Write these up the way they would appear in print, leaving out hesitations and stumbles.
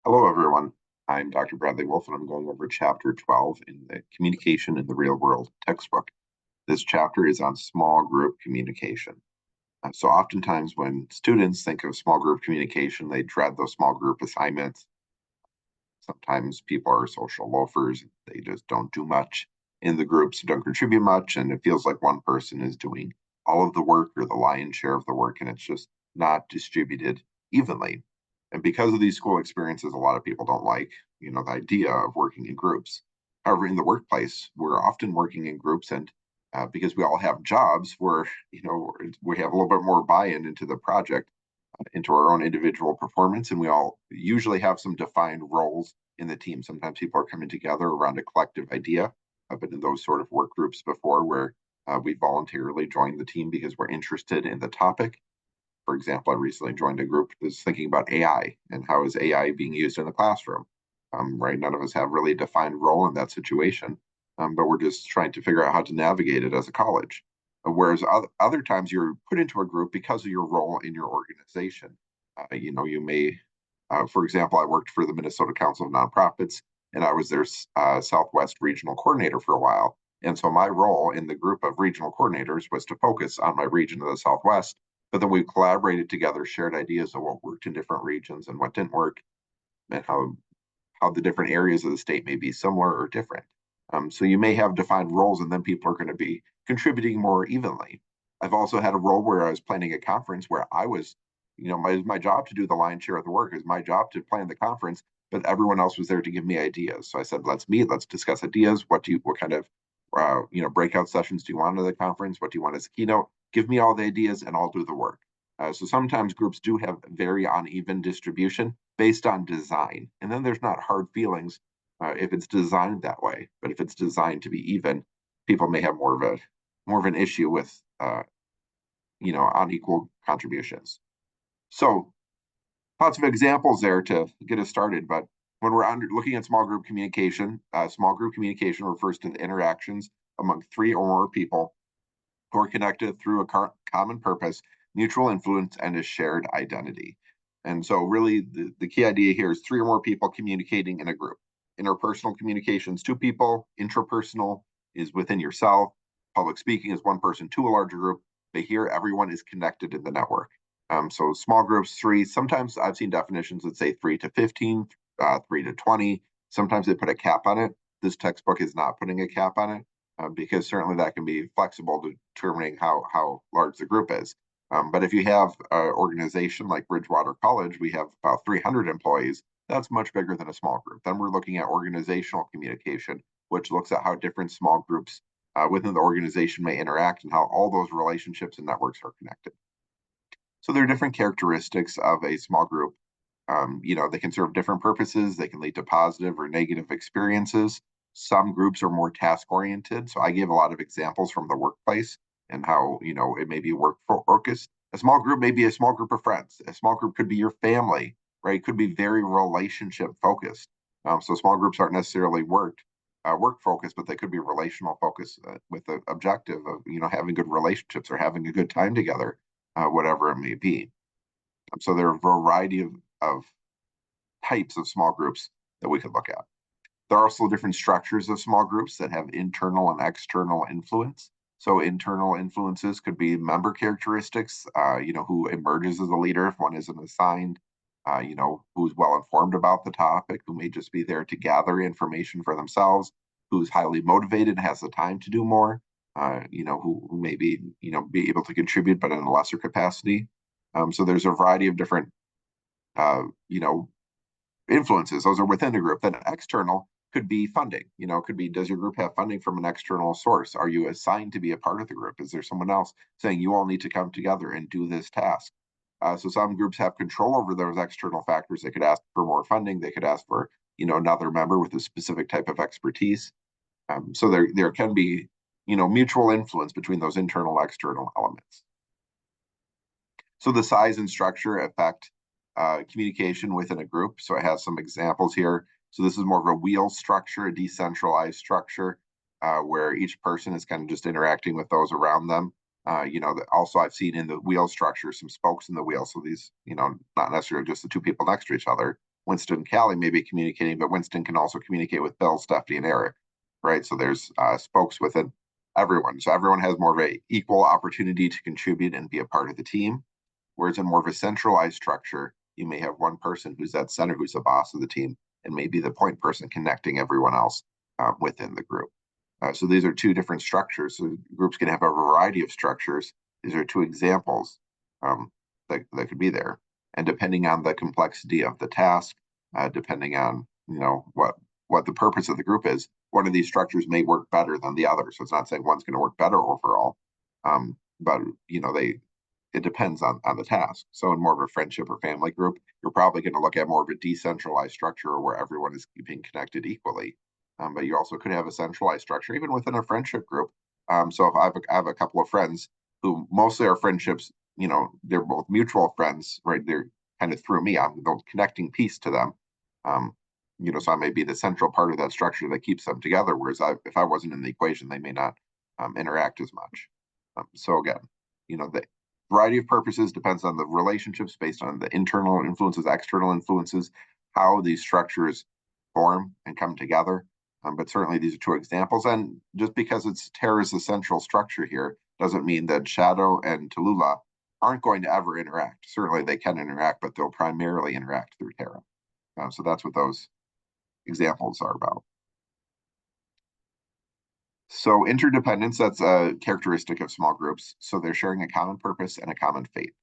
Hello, everyone. I'm Dr. Bradley Wolfe, and I'm going over Chapter 12 in the Communication in the Real World textbook. This chapter is on small group communication. So oftentimes when students think of small group communication, they dread those small group assignments. Sometimes people are social loafers. They just don't do much in the groups, don't contribute much, and it feels like one person is doing all of the work or the lion's share of the work, and it's just not distributed evenly. And because of these school experiences, a lot of people don't like, the idea of working in groups. However, in the workplace, we're often working in groups, and because we all have jobs, we have a little bit more buy-in into the project, into our own individual performance, and we all usually have some defined roles in the team. Sometimes people are coming together around a collective idea. I've been in those sort of work groups before where we voluntarily joined the team because we're interested in the topic. For example, I recently joined a group that's thinking about AI and how is AI being used in the classroom. Right, none of us have really a defined role in that situation, but we're just trying to figure out how to navigate it as a college. Whereas other times you're put into a group because of your role in your organization. You may, for example, I worked for the Minnesota Council of Nonprofits, and I was their Southwest regional coordinator for a while. And so my role in the group of regional coordinators was to focus on my region of the Southwest, but then we collaborated together, shared ideas of what worked in different regions and what didn't work, and how the different areas of the state may be similar or different. So you may have defined roles, and then people are going to be contributing more evenly. I've also had a role where I was planning a conference where I was, my job to do the lion's share of the work is my job to plan the conference, but everyone else was there to give me ideas. So I said, let's meet, let's discuss ideas. What kind of, breakout sessions do you want at the conference? What do you want as a keynote? Give me all the ideas and I'll do the work. So sometimes groups do have very uneven distribution based on design. And then there's not hard feelings if it's designed that way. But if it's designed to be even, people may have more of an issue with unequal contributions. So lots of examples there to get us started. But when we're looking at small group communication refers to the interactions among three or more people who are connected through a common purpose, mutual influence, and a shared identity. And so, really, the key idea here is three or more people communicating in a group. Interpersonal communication is two people, intrapersonal is within yourself, public speaking is one person to a larger group. But here, everyone is connected in the network. So, small groups, three. Sometimes I've seen definitions that say 3 to 15, 3 to 20. Sometimes they put a cap on it. This textbook is not putting a cap on it because certainly that can be flexible to determining how large the group is. But if you have an organization like Ridgewater College, we have about 300 employees. That's much bigger than a small group. Then we're looking at organizational communication, which looks at how different small groups within the organization may interact and how all those relationships and networks are connected. So there are different characteristics of a small group. They can serve different purposes. They can lead to positive or negative experiences. Some groups are more task oriented. So I give a lot of examples from the workplace and how, it may be work focused. A small group may be a small group of friends. A small group could be your family, right? It could be very relationship focused. So small groups aren't necessarily work focused, but they could be relational focused with the objective of, having good relationships or having a good time together, whatever it may be. So there are a variety of types of small groups that we could look at. There are also different structures of small groups that have internal and external influence. So internal influences could be member characteristics, who emerges as a leader if one isn't assigned, who's well informed about the topic, who may just be there to gather information for themselves, who's highly motivated, has the time to do more, who may be able to contribute, but in a lesser capacity. So there's a variety of different, uh, you know, influences. Those are within the group. Then external could be funding. Could be, does your group have funding from an external source? Are you assigned to be a part of the group? Is there someone else saying you all need to come together and do this task? So some groups have control over those external factors. They could ask for more funding. They could ask for, another member with a specific type of expertise. So there can be, mutual influence between those internal external elements. So the size and structure affect communication within a group. So I have some examples here. So this is more of a wheel structure, a decentralized structure, where each person is kind of just interacting with those around them. Also I've seen in the wheel structure some spokes in the wheel. So these, not necessarily just the two people next to each other, Winston and Callie may be communicating, but Winston can also communicate with Bill, Stephanie, and Eric, right? So there's spokes within everyone. So everyone has more of a equal opportunity to contribute and be a part of the team. Whereas in more of a centralized structure, you may have one person who's at center, who's the boss of the team, and maybe the point person connecting everyone else within the group. So these are two different structures. So groups can have a variety of structures. These are two examples that could be there. And depending on the complexity of the task, depending on what the purpose of the group is, one of these structures may work better than the other. So it's not saying one's going to work better overall, but it depends on the task. So in more of a friendship or family group, you're probably going to look at more of a decentralized structure where everyone is being connected equally. But you also could have a centralized structure, even within a friendship group. So if I have a couple of friends who mostly are friendships, they're both mutual friends, right? They're kind of through me. I'm the connecting piece to them. So I may be the central part of that structure that keeps them together. Whereas if I wasn't in the equation, they may not interact as much. So again, the variety of purposes depends on the relationships based on the internal influences, external influences, how these structures form and come together. But certainly these are two examples. And just because it's Terra is the central structure here doesn't mean that Shadow and Tallulah aren't going to ever interact. Certainly they can interact, but they'll primarily interact through Terra. So that's what those examples are about. So interdependence, that's a characteristic of small groups. So they're sharing a common purpose and a common fate.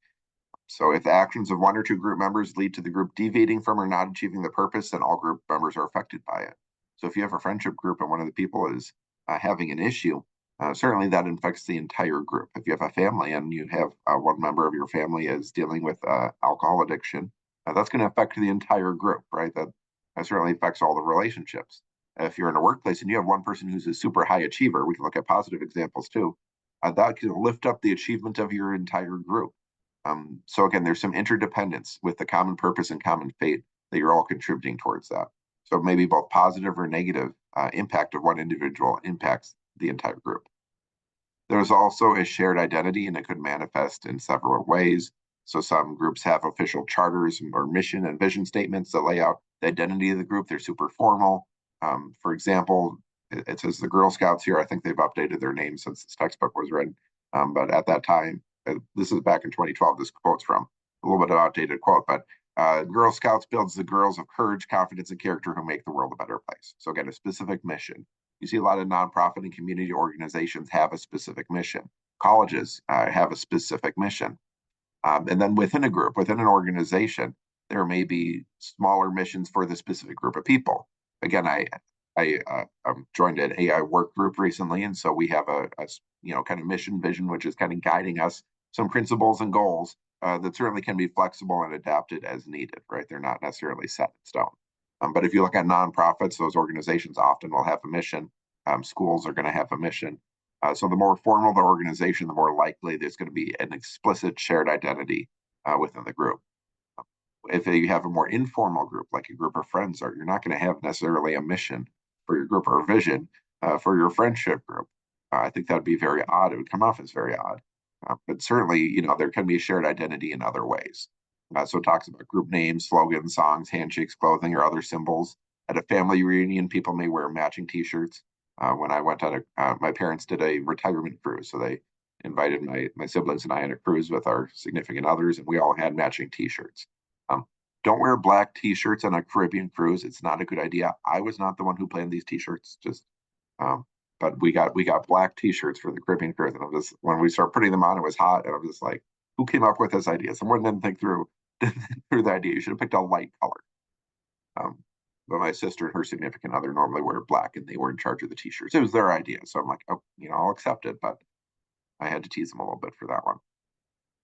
So if the actions of one or two group members lead to the group deviating from or not achieving the purpose, then all group members are affected by it. So if you have a friendship group and one of the people is having an issue, certainly that affects the entire group. If you have a family and you have one member of your family is dealing with alcohol addiction, that's going to affect the entire group, right? That certainly affects all the relationships. If you're in a workplace and you have one person who's a super high achiever, we can look at positive examples too. That can lift up the achievement of your entire group. So again, there's some interdependence with the common purpose and common fate that you're all contributing towards that. So maybe both positive or negative impact of one individual impacts the entire group. There's also a shared identity, and it could manifest in several ways. So some groups have official charters or mission and vision statements that lay out the identity of the group. They're super formal. For example, it says the Girl Scouts here. I think they've updated their name since this textbook was written. But at that time, this is back in 2012, this quote's from, a little bit of outdated quote, but Girl Scouts builds the girls of courage, confidence, and character who make the world a better place. So again, a specific mission. You see a lot of nonprofit and community organizations have a specific mission. Colleges have a specific mission. And then within a group, within an organization, there may be smaller missions for the specific group of people. Again, I joined an AI work group recently, and so we have a kind of mission vision, which is kind of guiding us some principles and goals that certainly can be flexible and adapted as needed, right? They're not necessarily set in stone. But if you look at nonprofits, those organizations often will have a mission. Schools are going to have a mission. So the more formal the organization, the more likely there's going to be an explicit shared identity within the group. If you have a more informal group, like a group of friends, you're not going to have necessarily a mission for your group or a vision for your friendship group. I think that would be very odd. It would come off as very odd. But certainly, there can be a shared identity in other ways. So it talks about group names, slogans, songs, handshakes, clothing, or other symbols. At a family reunion, people may wear matching T-shirts. When I went on my parents did a retirement cruise, so they invited my siblings and I on a cruise with our significant others, and we all had matching T-shirts. Don't wear black T-shirts on a Caribbean cruise. It's not a good idea. I was not the one who planned these T-shirts. But we got black T-shirts for the Caribbean cruise, and when we started putting them on, it was hot, and I'm just like, who came up with this idea? Someone didn't think through the idea. You should have picked a light color. But my sister and her significant other normally wear black, and they were in charge of the T-shirts. It was their idea, so I'm like, oh, I'll accept it. But I had to tease them a little bit for that one.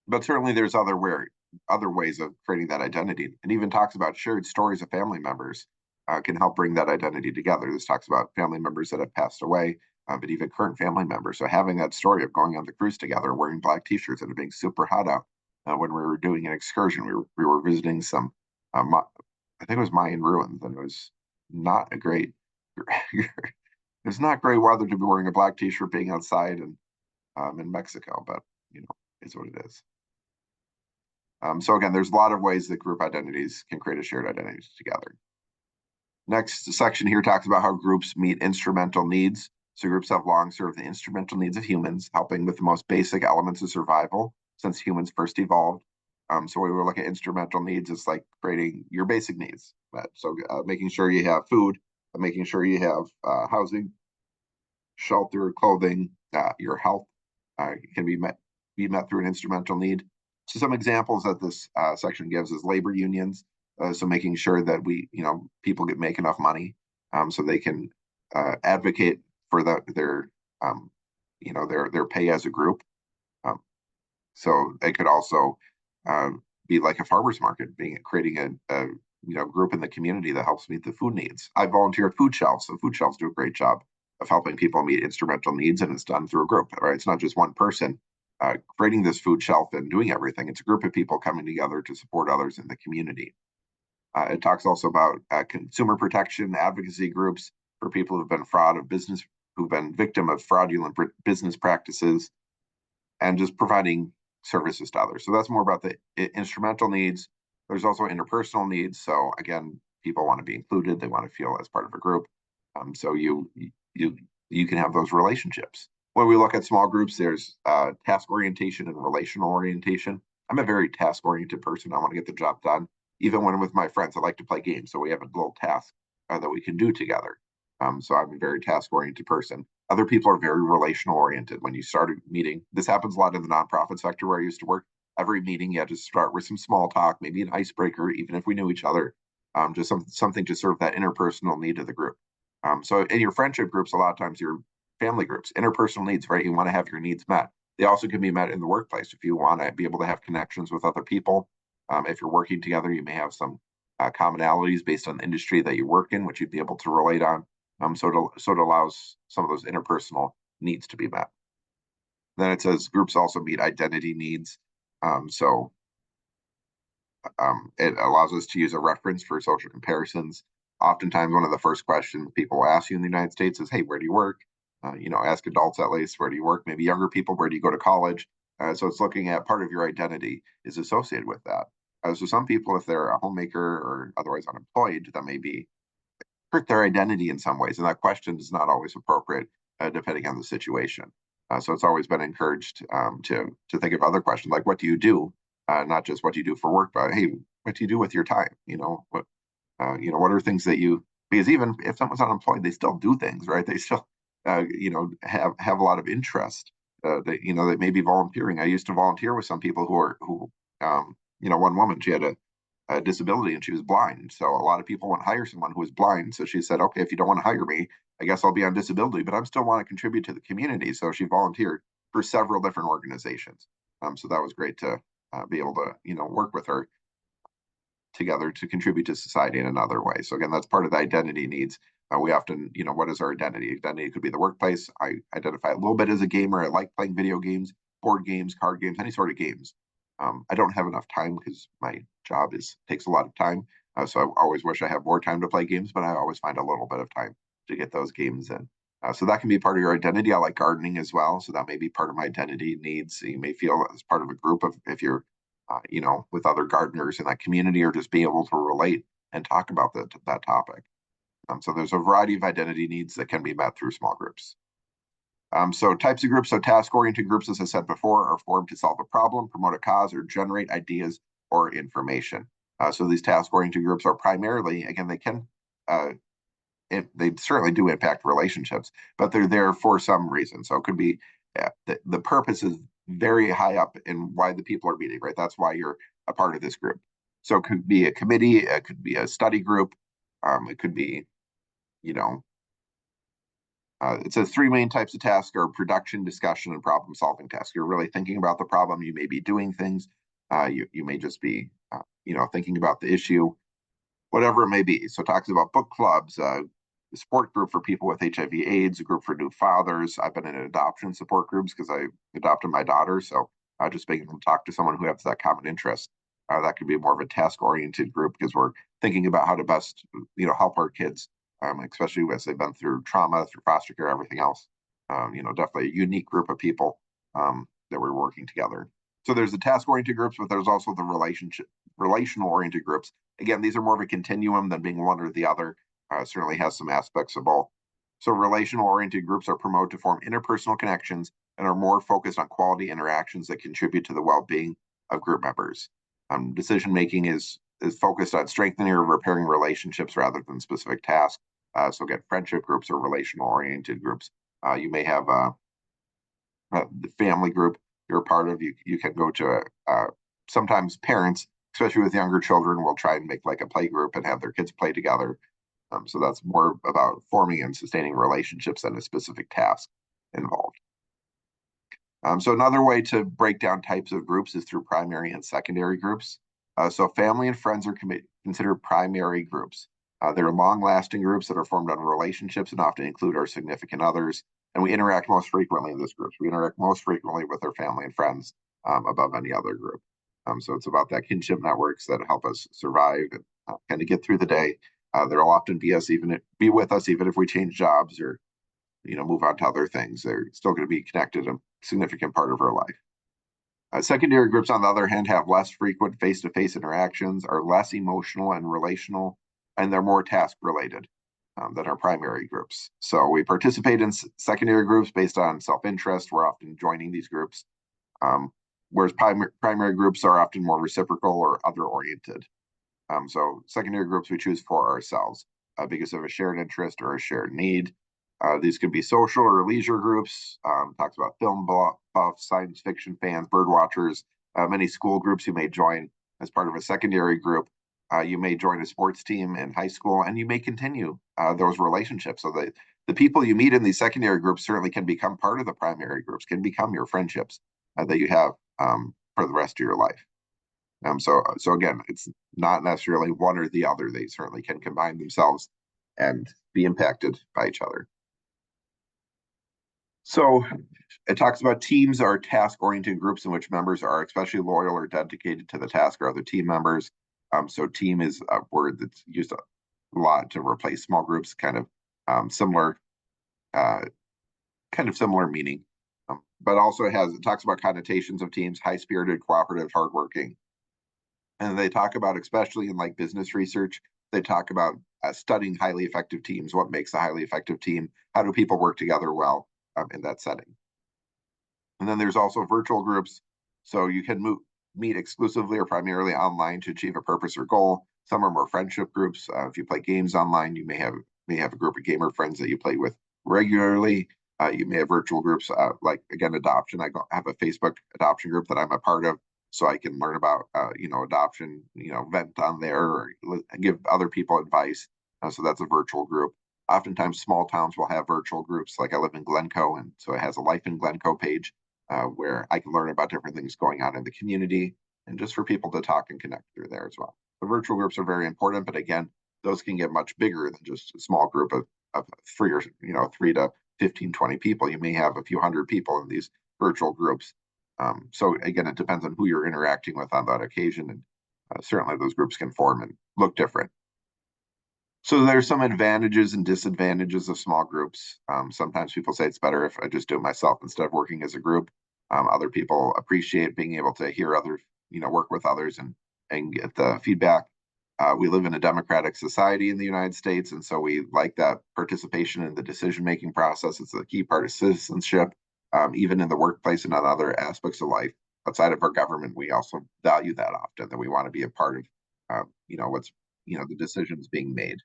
But certainly, there's other ways of creating that identity, and even talks about shared stories of family members can help bring that identity together. This talks about family members that have passed away, but even current family members. So having that story of going on the cruise together, wearing black T-shirts, and it being super hot out when we were doing an excursion, we were visiting some, I think it was Mayan ruins, and it was not a great. It's not great weather to be wearing a black T-shirt, being outside and in Mexico, but it's what it is. So again, there's a lot of ways that group identities can create a shared identity together. Next section here talks about how groups meet instrumental needs. So groups have long served the instrumental needs of humans, helping with the most basic elements of survival since humans first evolved. So when we look at instrumental needs, it's like creating your basic needs. So making sure you have food, making sure you have housing, shelter, clothing, your health can be met through an instrumental need. So some examples that this section gives is labor unions. So making sure that people make enough money so they can advocate for um, their pay as a group. Um, so it could also be like a farmers market, creating a group in the community that helps meet the food needs. I volunteer at food shelves, so food shelves do a great job of helping people meet instrumental needs, and it's done through a group. Right, it's not just one person creating this food shelf and doing everything. It's a group of people coming together to support others in the community. It talks also about consumer protection advocacy groups for people who've been victim of fraudulent business practices, and just providing services to others. So that's more about the instrumental needs. There's also interpersonal needs. So again, people want to be included. They want to feel as part of a group. So you can have those relationships. When we look at small groups, there's task orientation and relational orientation. I'm a very task oriented person. I want to get the job done. Even when I'm with my friends, I like to play games. So we have a little task that we can do together. So I'm a very task oriented person. Other people are very relational oriented. When you start a meeting, this happens a lot in the nonprofit sector where I used to work. Every meeting, you had to start with some small talk, maybe an icebreaker, even if we knew each other, just something to serve that interpersonal need of the group. So in your friendship groups, a lot of times your family groups, interpersonal needs, right? You want to have your needs met. They also can be met in the workplace if you want to be able to have connections with other people. If you're working together, you may have some commonalities based on the industry that you work in, which you'd be able to relate on. So it allows some of those interpersonal needs to be met. Then it says groups also meet identity needs. So it allows us to use a reference for social comparisons. Oftentimes, one of the first questions people will ask you in the United States is, "Hey, where do you work?" Ask adults at least, "Where do you work?" Maybe younger people, "Where do you go to college?" So it's looking at part of your identity is associated with that. So some people, if they're a homemaker or otherwise unemployed, that may be hurt their identity in some ways, and that question is not always appropriate depending on the situation. So it's always been encouraged to think of other questions like what do you do, not just what do you do for work, but hey, what do you do with your time? What are things that you because even if someone's unemployed, they still do things, right? They still have a lot of interest. They may be volunteering. I used to volunteer with some people one woman, she had a disability and she was blind. So a lot of people want to hire someone who is blind. So she said, okay, if you don't want to hire me, I guess I'll be on disability, but I still want to contribute to the community. So she volunteered for several different organizations. So that was great to be able to, work with her together to contribute to society in another way. So again, that's part of the identity needs. We often, what is our identity? Identity could be the workplace. I identify a little bit as a gamer. I like playing video games, board games, card games, any sort of games. I don't have enough time because my job takes a lot of time. So I always wish I had more time to play games, but I always find a little bit of time to get those games in. So that can be part of your identity. I like gardening as well. So that may be part of my identity needs. So you may feel as part of a group of if you're, with other gardeners in that community or just being able to relate and talk about that topic. So there's a variety of identity needs that can be met through small groups. So types of groups, so task-oriented groups, as I said before, are formed to solve a problem, promote a cause, or generate ideas or information. So these task-oriented groups are primarily, again, they certainly do impact relationships, but they're there for some reason. So it could be the purpose is very high up in why the people are meeting, right? That's why you're a part of this group. So it could be a committee, it could be a study group, it could be, it says three main types of tasks are production, discussion, and problem solving tasks. You're really thinking about the problem. You may be doing things. You may just be, thinking about the issue, whatever it may be. So it talks about book clubs, a support group for people with HIV/AIDS, a group for new fathers. I've been in adoption support groups because I adopted my daughter. So just being able to talk to someone who has that common interest. That could be more of a task-oriented group because we're thinking about how to best, help our kids, especially as they've been through trauma, through foster care, everything else. Definitely a unique group of people that we're working together So there's the task-oriented groups, but there's also the relational-oriented groups. Again, these are more of a continuum than being one or the other. Certainly has some aspects of both. So relational-oriented groups are promoted to form interpersonal connections and are more focused on quality interactions that contribute to the well-being of group members. Decision-making is focused on strengthening or repairing relationships rather than specific tasks. So again, friendship groups or relational-oriented groups. You may have the family group you're a part of. You can go to sometimes parents, especially with younger children, will try and make like a play group and have their kids play together. So that's more about forming and sustaining relationships than a specific task involved. So another way to break down types of groups is through primary and secondary groups. So family and friends are considered primary groups. They're long-lasting groups that are formed on relationships and often include our significant others. And we interact most frequently in this group. We interact most frequently with our family and friends above any other group. So it's about that kinship networks that help us survive and kind of get through the day. They'll often be with us even if we change jobs or move on to other things. They're still going to be connected, a significant part of our life. Secondary groups, on the other hand, have less frequent face-to-face interactions, are less emotional and relational, and they're more task-related than our primary groups. So we participate in secondary groups based on self-interest. We're often joining these groups, whereas primary groups are often more reciprocal or other-oriented. So secondary groups we choose for ourselves because of a shared interest or a shared need. These could be social or leisure groups. Talks about film buffs, science fiction fans, bird watchers, many school groups you may join as part of a secondary group. You may join a sports team in high school, and you may continue those relationships. So the people you meet in these secondary groups certainly can become part of the primary groups, can become your friendships that you have for the rest of your life. So again, it's not necessarily one or the other. They certainly can combine themselves and be impacted by each other. So it talks about teams are task-oriented groups in which members are especially loyal or dedicated to the task or other team members. So team is a word that's used a lot to replace small groups, kind of similar meaning. But also it talks about connotations of teams: high-spirited, cooperative, hardworking. And they talk about, especially in like business research, they talk about studying highly effective teams. What makes a highly effective team? How do people work together well in that setting? And then there's also virtual groups. So you can meet exclusively or primarily online to achieve a purpose or goal. Some are more friendship groups. If you play games online, you may have a group of gamer friends that you play with regularly. You may have virtual groups, like again, adoption. I have a Facebook adoption group that I'm a part of, so I can learn about adoption, vent on there or give other people advice. So that's a virtual group. Oftentimes, small towns will have virtual groups. Like I live in Glencoe, and so it has a Life in Glencoe page where I can learn about different things going on in the community, and just for people to talk and connect through there as well. The virtual groups are very important, but again, those can get much bigger than just a small group of 3 to 15, 20 people. You may have a few hundred people in these virtual groups. So again, it depends on who you're interacting with on that occasion, and certainly those groups can form and look different. So there's some advantages and disadvantages of small groups. Sometimes people say it's better if I just do it myself instead of working as a group. Other people appreciate being able to hear others, work with others and get the feedback. We live in a democratic society in the United States, and so we like that participation in the decision-making process. It's a key part of citizenship, even in the workplace and on other aspects of life. Outside of our government, we also value that often, that we want to be a part of, what's, the decisions being made.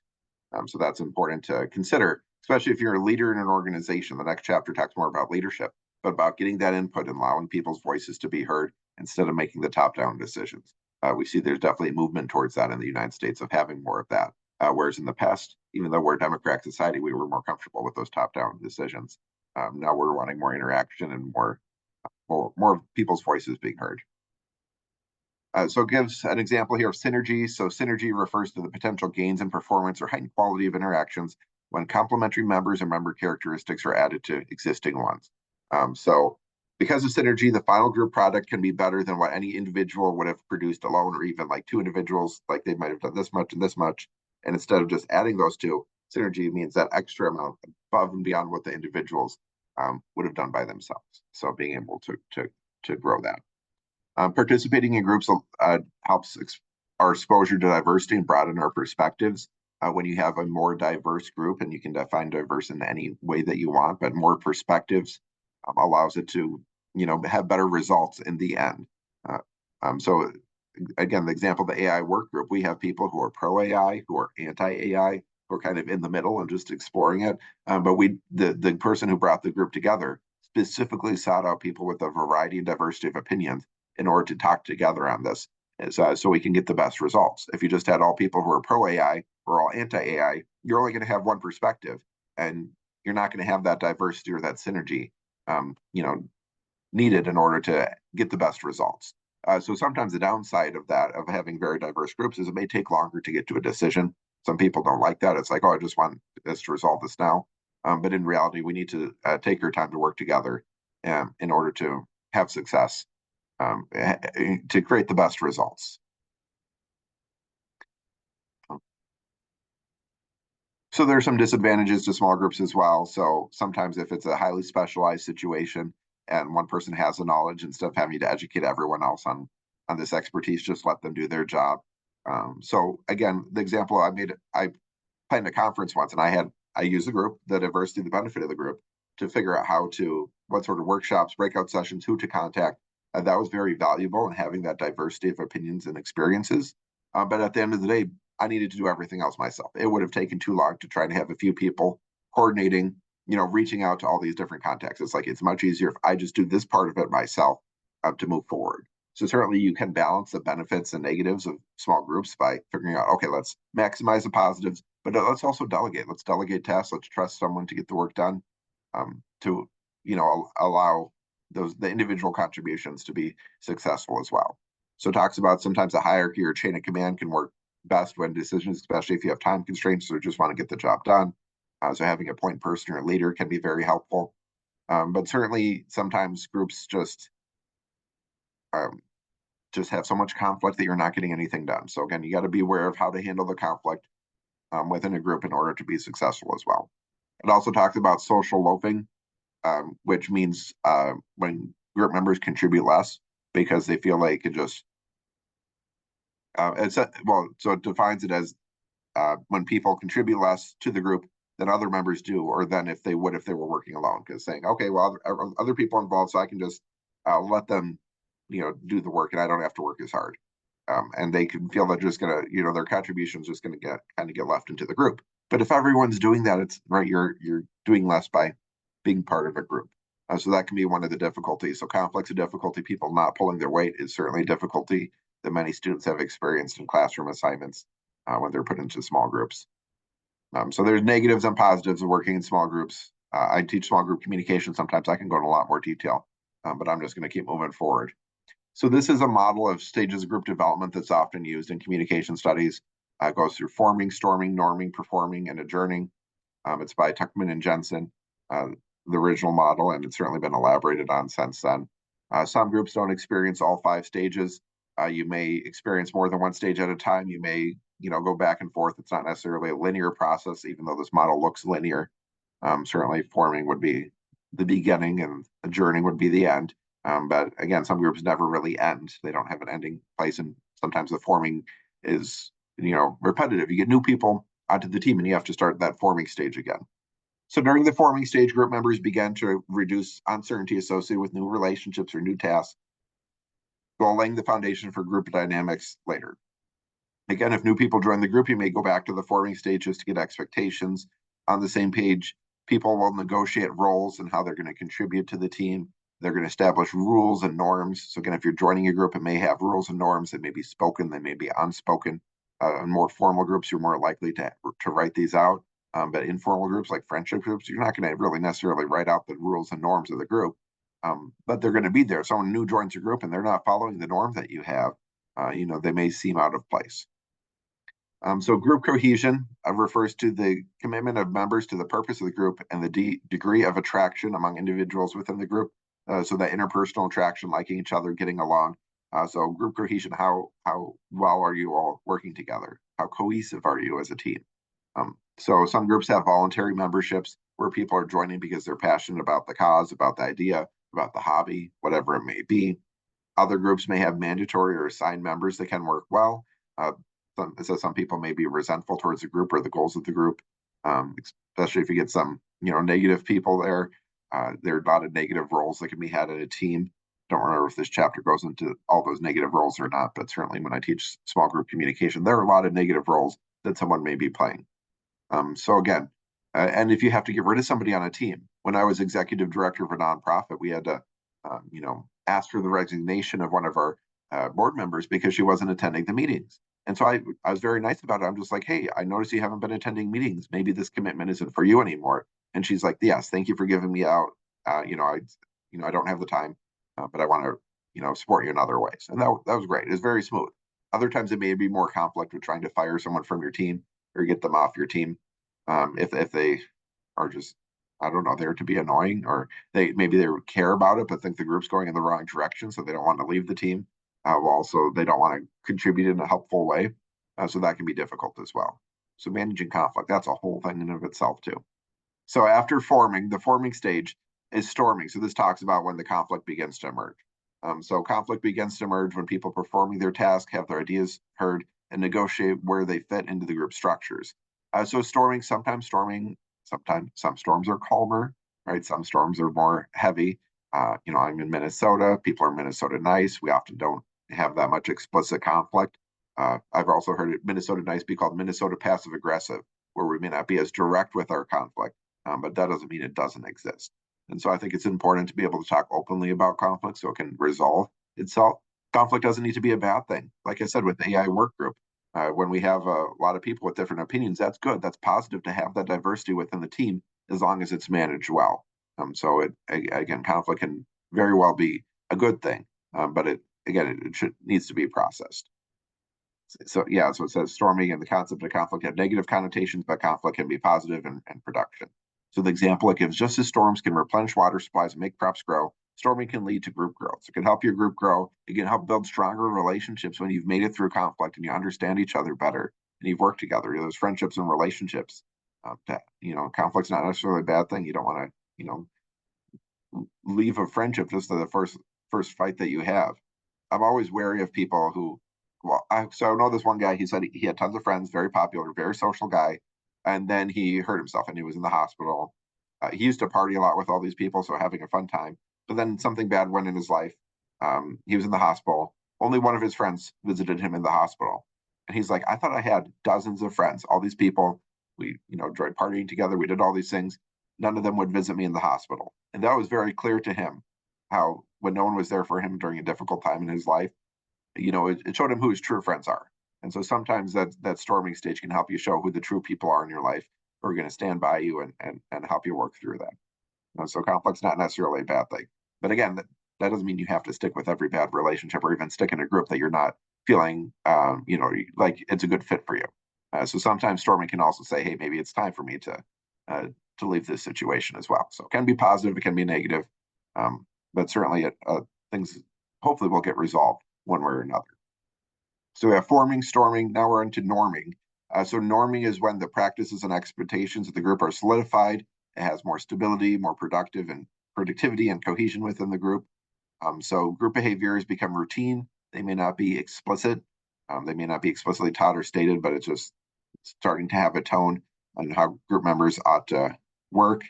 So that's important to consider, especially if you're a leader in an organization. The next chapter talks more about leadership, but about getting that input and allowing people's voices to be heard instead of making the top-down decisions. We see there's definitely a movement towards that in the United States of having more of that. Whereas in the past, even though we're a democratic society, we were more comfortable with those top-down decisions. Now we're wanting more interaction and more people's voices being heard. So it gives an example here of synergy. So synergy refers to the potential gains in performance or heightened quality of interactions when complementary members or member characteristics are added to existing ones. So because of synergy, the final group product can be better than what any individual would have produced alone, or even like two individuals, like they might have done this much and this much. And instead of just adding those two, synergy means that extra amount above and beyond what the individuals would have done by themselves. So being able to grow that. Participating in groups helps our exposure to diversity and broaden our perspectives. When you have a more diverse group, and you can define diverse in any way that you want, but more perspectives allows it to, have better results in the end. So again, the example of the AI work group, we have people who are pro AI, who are anti AI, who are kind of in the middle and just exploring it. But the person who brought the group together specifically sought out people with a variety and diversity of opinions in order to talk together on this, so we can get the best results. If you just had all people who are pro AI or all anti AI, you're only going to have one perspective, and you're not going to have that diversity or that synergy, needed in order to get the best results. So sometimes the downside of that, of having very diverse groups, is it may take longer to get to a decision. Some people don't like that. It's like, oh, I just want this to resolve this now. But in reality, we need to take our time to work together in order to have success, to create the best results. So there's some disadvantages to small groups as well. So sometimes if it's a highly specialized situation and one person has the knowledge, instead of having to educate everyone else on this expertise, just let them do their job. So again, the example I made, I planned a conference once, and I used the group, the diversity, the benefit of the group, to figure out what sort of workshops, breakout sessions, who to contact. That was very valuable in having that diversity of opinions and experiences. But at the end of the day, I needed to do everything else myself. It would have taken too long to try to have a few people coordinating, reaching out to all these different contacts. It's like, it's much easier if I just do this part of it myself to move forward. So certainly you can balance the benefits and negatives of small groups by figuring out, okay, let's maximize the positives, but let's also delegate. Let's delegate tasks. Let's trust someone to get the work done, to, allow the individual contributions to be successful as well. So it talks about sometimes a hierarchy or chain of command can work best when decisions, especially if you have time constraints or just want to get the job done. So having a point person or a leader can be very helpful. But certainly sometimes groups just have so much conflict that you're not getting anything done. So again, you got to be aware of how to handle the conflict within a group in order to be successful as well. It also talks about social loafing, which means when group members contribute less because they feel like it just so it defines it as when people contribute less to the group than other members do, or than if they would if they were working alone. Because saying, okay, well, other people involved, so I can just let them, do the work, and I don't have to work as hard. And they can feel they're just gonna, their contributions just gonna get left into the group. But if everyone's doing that, it's right. You're doing less by being part of a group. So that can be one of the difficulties. So conflicts of difficulty, people not pulling their weight, is certainly a difficulty that many students have experienced in classroom assignments when they're put into small groups. So there's negatives and positives of working in small groups. I teach small group communication. Sometimes I can go into a lot more detail, but I'm just going to keep moving forward. So this is a model of stages of group development that's often used in communication studies. It goes through forming, storming, norming, performing, and adjourning. It's by Tuckman and Jensen, the original model, and it's certainly been elaborated on since then. Some groups don't experience all 5 stages. You may experience more than one stage at a time. You may, go back and forth. It's not necessarily a linear process, even though this model looks linear. Certainly forming would be the beginning and adjourning would be the end. But again, some groups never really end. They don't have an ending place. And sometimes the forming is, repetitive. You get new people onto the team and you have to start that forming stage again. So during the forming stage, group members began to reduce uncertainty associated with new relationships or new tasks, while laying the foundation for group dynamics later. Again, if new people join the group, you may go back to the forming stages to get expectations on the same page. People will negotiate roles and how they're going to contribute to the team. They're going to establish rules and norms. So again, if you're joining a group, it may have rules and norms that may be spoken, they may be unspoken. In more formal groups, you're more likely to write these out. But informal groups like friendship groups, you're not going to really necessarily write out the rules and norms of the group. But they're going to be there. Someone new joins your group and they're not following the norm that you have, they may seem out of place. So group cohesion refers to the commitment of members to the purpose of the group and the degree of attraction among individuals within the group. So that interpersonal attraction, liking each other, getting along. So group cohesion, how well are you all working together? How cohesive are you as a team? So some groups have voluntary memberships where people are joining because they're passionate about the cause, about the idea, about the hobby, whatever it may be. Other groups may have mandatory or assigned members that can work well. Some people may be resentful towards the group or the goals of the group, especially if you get some negative people there. There are a lot of negative roles that can be had in a team. Don't remember if this chapter goes into all those negative roles or not, but certainly when I teach small group communication, there are a lot of negative roles that someone may be playing. So again, and if you have to get rid of somebody on a team, when I was executive director of a nonprofit, we had to, ask for the resignation of one of our board members because she wasn't attending the meetings. And so I was very nice about it. I'm just like, hey, I notice you haven't been attending meetings. Maybe this commitment isn't for you anymore. And she's like, yes, thank you for giving me out. I don't have the time, but I want to, support you in other ways. And that was great. It was very smooth. Other times it may be more conflict with trying to fire someone from your team or get them off your team. If they are just, I don't know, there to be annoying, or maybe they care about it but think the group's going in the wrong direction, so they don't want to leave the team. Also, they don't want to contribute in a helpful way, so that can be difficult as well. So managing conflict, that's a whole thing in and of itself too. So after forming, the forming stage is storming. So this talks about when the conflict begins to emerge. So conflict begins to emerge when people performing their task have their ideas heard and negotiate where they fit into the group structures. So sometimes some storms are calmer, right? Some storms are more heavy. I'm in Minnesota. People are Minnesota nice. We often don't have that much explicit conflict. I've also heard Minnesota nice be called Minnesota passive aggressive, where we may not be as direct with our conflict, but that doesn't mean it doesn't exist. And so I think it's important to be able to talk openly about conflict so it can resolve itself. Conflict doesn't need to be a bad thing. Like I said, with the AI work group, when we have a lot of people with different opinions, that's good. That's positive to have that diversity within the team as long as it's managed well. Again, conflict can very well be a good thing, but it needs to be processed. So it says storming and the concept of conflict have negative connotations, but conflict can be positive and production. So the example it gives, just as storms can replenish water supplies and make crops grow, storming can lead to group growth. So it can help your group grow. It can help build stronger relationships when you've made it through conflict and you understand each other better and you've worked together. Those friendships and relationships. Conflict's not necessarily a bad thing. You don't want to, leave a friendship just to the first fight that you have. I'm always wary of people who, I know this one guy. He said he had tons of friends, very popular, very social guy, and then he hurt himself and he was in the hospital. He used to party a lot with all these people, so having a fun time. But then something bad went in his life. He was in the hospital. Only one of his friends visited him in the hospital, and he's like, "I thought I had dozens of friends. All these people, we enjoyed partying together. We did all these things. None of them would visit me in the hospital." And that was very clear to him how when no one was there for him during a difficult time in his life, it showed him who his true friends are. And so sometimes that storming stage can help you show who the true people are in your life who are going to stand by you and help you work through that. So conflict's not necessarily a bad thing. But again, that doesn't mean you have to stick with every bad relationship or even stick in a group that you're not feeling, like it's a good fit for you. So sometimes storming can also say, hey, maybe it's time for me to leave this situation as well. So it can be positive, it can be negative, but certainly things hopefully will get resolved one way or another. So we have forming, storming. Now we're into norming. So norming is when the practices and expectations of the group are solidified. It has more stability, more productivity and cohesion within the group. So group behaviors become routine. They may not be explicit. They may not be explicitly taught or stated, but it's just starting to have a tone on how group members ought to work.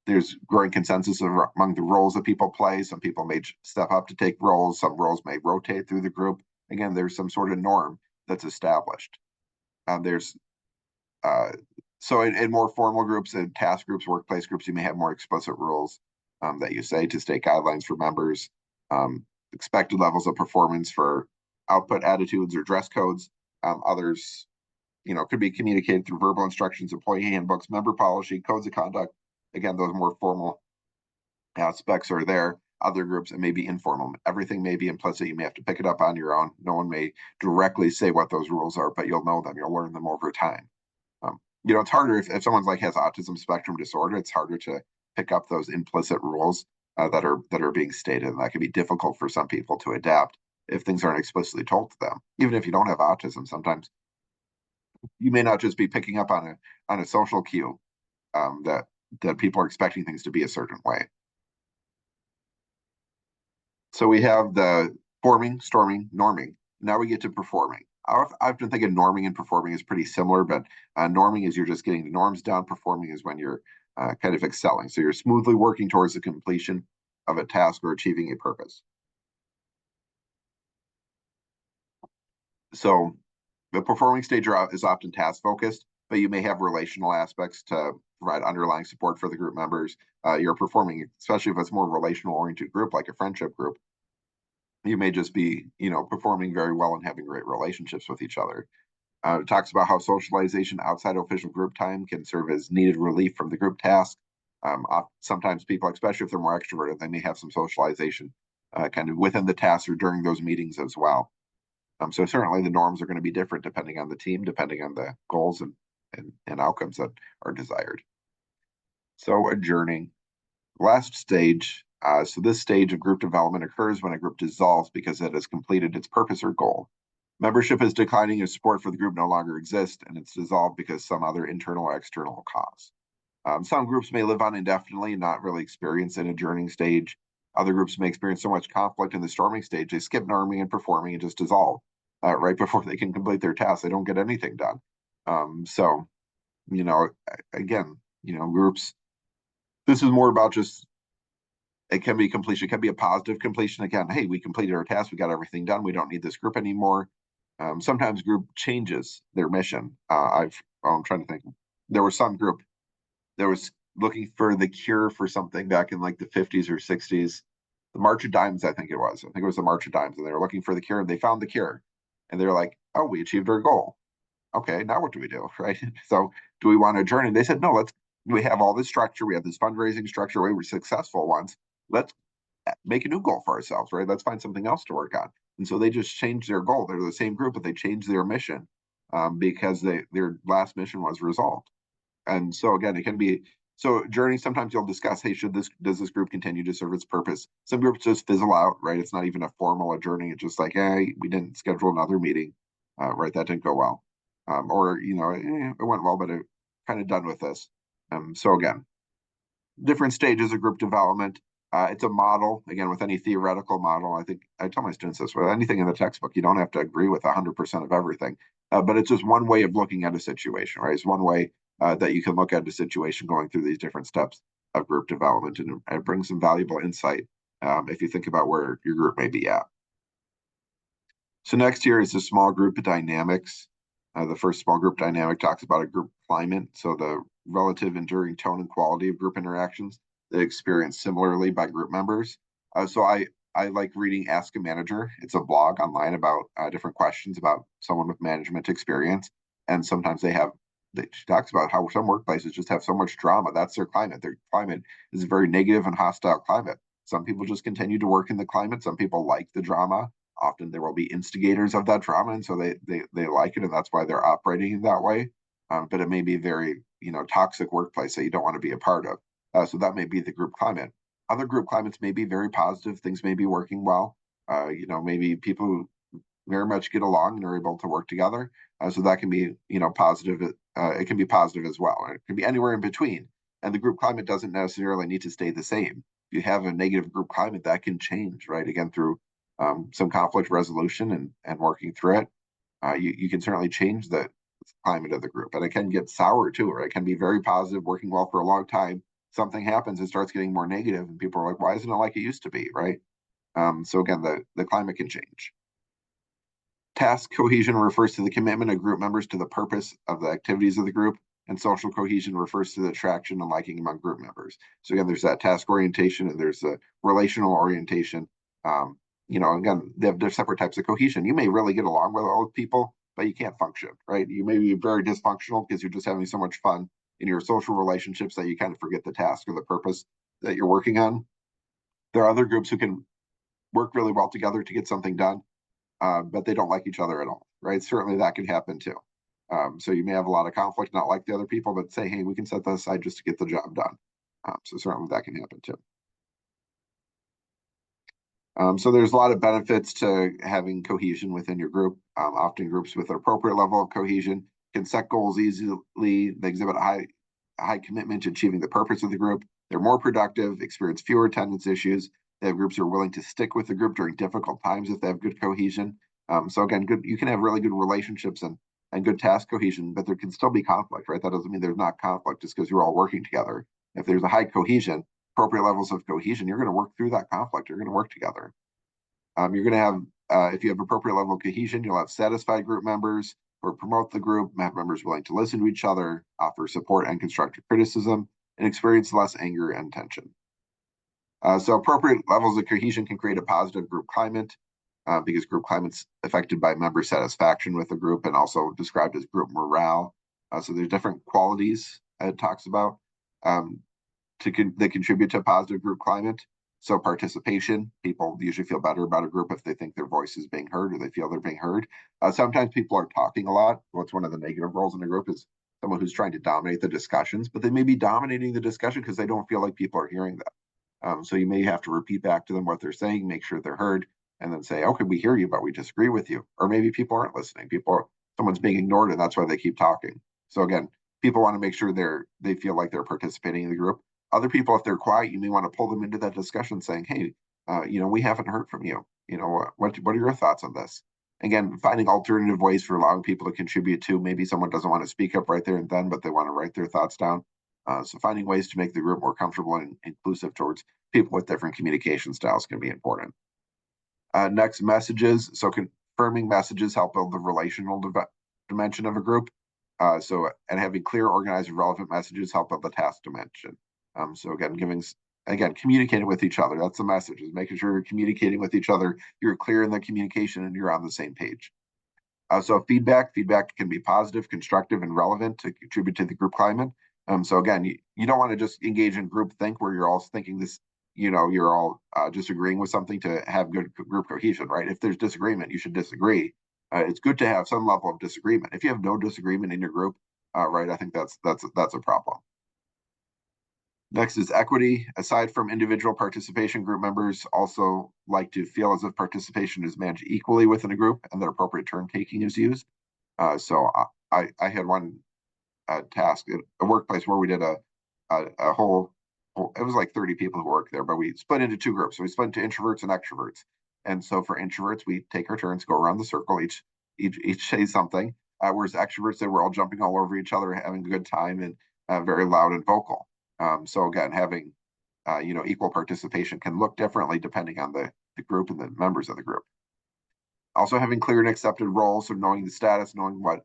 There's growing consensus among the roles that people play. Some people may step up to take roles. Some roles may rotate through the group. Again, there's some sort of norm that's established. So in more formal groups and task groups, workplace groups, you may have more explicit rules that you say to state guidelines for members, expected levels of performance for output attitudes or dress codes. Others, could be communicated through verbal instructions, employee handbooks, member policy, codes of conduct. Again, those more formal aspects are there. Other groups, it may be informal. Everything may be implicit. You may have to pick it up on your own. No one may directly say what those rules are, but you'll know them. You'll learn them over time. It's harder if someone's has autism spectrum disorder. It's harder to pick up those implicit rules that are being stated, and that can be difficult for some people to adapt if things aren't explicitly told to them. Even if you don't have autism, sometimes you may not just be picking up on a social cue that people are expecting things to be a certain way. So we have the forming, storming, norming. Now we get to performing. I've been thinking norming and performing is pretty similar, but norming is you're just getting the norms down. Performing is when you're kind of excelling. So you're smoothly working towards the completion of a task or achieving a purpose. So the performing stage is often task focused, but you may have relational aspects to provide underlying support for the group members. You're performing, especially if it's more relational oriented group, like a friendship group. You may just be, performing very well and having great relationships with each other. It talks about how socialization outside official group time can serve as needed relief from the group task. Sometimes people, especially if they're more extroverted, they may have some socialization kind of within the task or during those meetings as well. So certainly the norms are going to be different depending on the team, depending on the goals and outcomes that are desired. So adjourning. Last stage. So this stage of group development occurs when a group dissolves because it has completed its purpose or goal. Membership is declining as support for the group no longer exists, and it's dissolved because some other internal or external cause. Some groups may live on indefinitely and not really experience an adjourning stage. Other groups may experience so much conflict in the storming stage, they skip norming and performing and just dissolve right before they can complete their task. They don't get anything done. So, again, groups, this is more about just, it can be completion. It can be a positive completion. Again, hey, we completed our task. We got everything done. We don't need this group anymore. Sometimes group changes their mission. I'm trying to think. There was some group that was looking for the cure for something back in like the 50s or 60s. The March of Dimes, I think it was. I think it was the March of Dimes, and they were looking for the cure, and they found the cure. And they're like, oh, we achieved our goal. Okay, now what do we do? Right. So do we want to adjourn? And they said, no, we have all this structure. We have this fundraising structure. We were successful once. Let's make a new goal for ourselves, right? Let's find something else to work on. And so they just changed their goal. They're the same group, but they changed their mission because their last mission was resolved. And so again, it can be so journey. Sometimes you'll discuss, hey, does this group continue to serve its purpose? Some groups just fizzle out, right? It's not even a formal adjourning. It's just like, hey, we didn't schedule another meeting, right? That didn't go well, or it went well, but it kind of done with this. So again, different stages of group development. It's a model. Again, with any theoretical model, I think I tell my students this: with anything in the textbook, you don't have to agree with 100% of everything, but it's just one way of looking at a situation, right? It's one way that you can look at a situation going through these different steps of group development, and it brings some valuable insight if you think about where your group may be at. So next here is the small group dynamics. The first small group dynamic talks about a group climate, so the relative enduring tone and quality of group interactions that experienced similarly by group members. So I like reading Ask a Manager. It's a blog online about different questions about someone with management experience, and sometimes she talks about how some workplaces just have so much drama. That's their climate. Their climate is a very negative and hostile climate. Some people just continue to work in the climate. Some people like the drama. Often there will be instigators of that drama, and so they like it, and that's why they're operating in that way. But it may be a very toxic workplace that you don't want to be a part of. So that may be the group climate. Other group climates may be very positive. Things may be working well. Maybe people who very much get along and are able to work together. So that can be positive. It can be positive as well. It can be anywhere in between. And the group climate doesn't necessarily need to stay the same. If you have a negative group climate, that can change, right? Again, through some conflict resolution and working through it. You can certainly change the climate of the group, and it can get sour too, or it can be very positive, working well for a long time. Something happens, it starts getting more negative, and people are like, "Why isn't it like it used to be?" Right? So again, the climate can change. Task cohesion refers to the commitment of group members to the purpose of the activities of the group, and social cohesion refers to the attraction and liking among group members. So again, there's that task orientation and there's the relational orientation. Again, there's separate types of cohesion. You may really get along with all people, but you can't function, right? You may be very dysfunctional because you're just having so much fun in your social relationships that you kind of forget the task or the purpose that you're working on. There are other groups who can work really well together to get something done, but they don't like each other at all, right? Certainly that can happen too. So you may have a lot of conflict, not like the other people, but say, hey, we can set that aside just to get the job done. So certainly that can happen too. So there's a lot of benefits to having cohesion within your group. Often groups with an appropriate level of cohesion can set goals easily. They exhibit a high commitment to achieving the purpose of the group. They're more productive, experience fewer attendance issues. They have groups who are willing to stick with the group during difficult times if they have good cohesion. So again, you can have really good relationships and good task cohesion, but there can still be conflict, right? That doesn't mean there's not conflict just because you're all working together. If there's a high cohesion, appropriate levels of cohesion, you're going to work through that conflict. You're going to work together. You're going to have, if you have appropriate level of cohesion, you'll have satisfied group members who promote the group, have members willing to listen to each other, offer support and constructive criticism, and experience less anger and tension. So appropriate levels of cohesion can create a positive group climate because group climate's affected by member satisfaction with the group and also described as group morale. So there's different qualities it talks about that contribute to a positive group climate. So participation, people usually feel better about a group if they think their voice is being heard or they feel they're being heard. Sometimes people are talking a lot. What's one of the negative roles in a group is someone who's trying to dominate the discussions, but they may be dominating the discussion because they don't feel like people are hearing them. So you may have to repeat back to them what they're saying, make sure they're heard, and then say, okay, we hear you, but we disagree with you. Or maybe people aren't listening. Someone's being ignored and that's why they keep talking. So again, people want to make sure they feel like they're participating in the group. Other people, if they're quiet, you may want to pull them into that discussion saying, hey, we haven't heard from you. What are your thoughts on this? Again, finding alternative ways for allowing people to contribute to. Maybe someone doesn't want to speak up right there and then, but they want to write their thoughts down. So finding ways to make the group more comfortable and inclusive towards people with different communication styles can be important. Next, messages. So confirming messages help build the relational dimension of a group. And having clear, organized, and relevant messages help build the task dimension. So again, communicating with each other. That's the message, is making sure you're communicating with each other. You're clear in the communication and you're on the same page. So feedback can be positive, constructive, and relevant to contribute to the group climate. So again, you don't want to just engage in group think where you're all thinking this, you're all disagreeing with something to have good group cohesion, right? If there's disagreement, you should disagree. It's good to have some level of disagreement. If you have no disagreement in your group, right, I think that's a problem. Next is equity. Aside from individual participation, group members also like to feel as if participation is managed equally within a group and that appropriate turn taking is used. So I had one task at a workplace where we did a whole, it was like 30 people who worked there, but we split into two groups. So we split into introverts and extroverts. And so for introverts, we take our turns, go around the circle, each say something. Whereas extroverts, they were all jumping all over each other, having a good time and very loud and vocal. So again, having equal participation can look differently depending on the group and the members of the group. Also having clear and accepted roles, so knowing the status, knowing what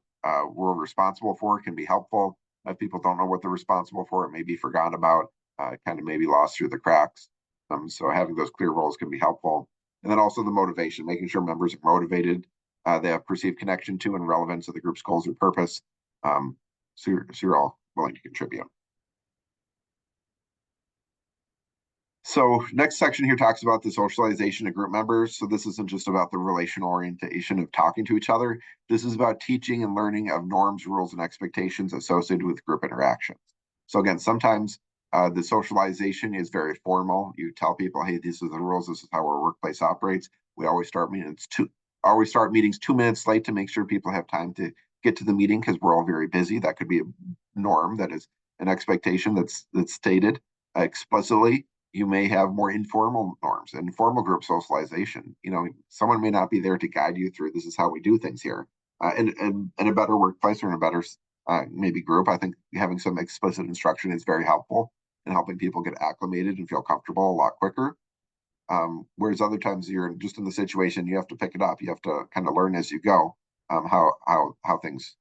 we're responsible for can be helpful. If people don't know what they're responsible for, it may be forgotten about, kind of maybe lost through the cracks. So having those clear roles can be helpful. And then also the motivation, making sure members are motivated, they have perceived connection to and relevance to the group's goals or purpose. So you're all willing to contribute. So next section here talks about the socialization of group members. So this isn't just about the relational orientation of talking to each other. This is about teaching and learning of norms, rules, and expectations associated with group interactions. So again, sometimes the socialization is very formal. You tell people, hey, these are the rules. This is how our workplace operates. We always start meetings 2 minutes late to make sure people have time to get to the meeting because we're all very busy. That could be a norm, that is an expectation that's stated explicitly. You may have more informal norms, informal group socialization. Someone may not be there to guide you through this is how we do things here. In a better workplace or in a better maybe group, I think having some explicit instruction is very helpful in helping people get acclimated and feel comfortable a lot quicker. Whereas other times you're just in the situation, you have to pick it up. You have to kind of learn as you go how things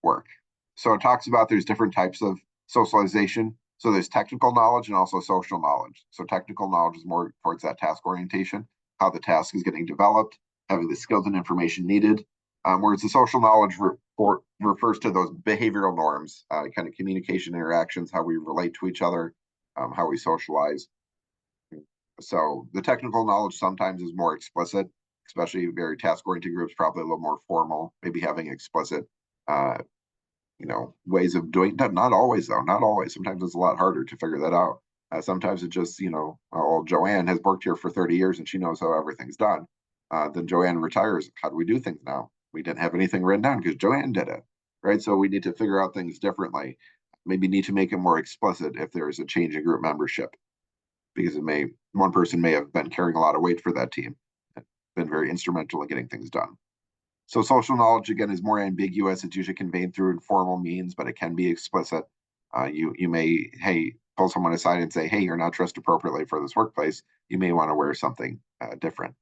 work. So it talks about there's different types of socialization. So there's technical knowledge and also social knowledge. So technical knowledge is more towards that task orientation, how the task is getting developed, having the skills and information needed. Whereas the social knowledge refers to those behavioral norms, kind of communication interactions, how we relate to each other, how we socialize. So the technical knowledge sometimes is more explicit, especially very task-oriented groups, probably a little more formal, maybe having explicit ways of doing that. Not always, though. Not always. Sometimes it's a lot harder to figure that out. Sometimes it just, Joanne has worked here for 30 years and she knows how everything's done. Then Joanne retires. How do we do things now? We didn't have anything written down because Joanne did it, right? So we need to figure out things differently. Maybe need to make it more explicit if there is a change in group membership, because it may one person may have been carrying a lot of weight for that team, been very instrumental in getting things done. So social knowledge, again, is more ambiguous. It's usually conveyed through informal means, but it can be explicit. You may, hey, pull someone aside and say, hey, you're not dressed appropriately for this workplace. You may want to wear something different.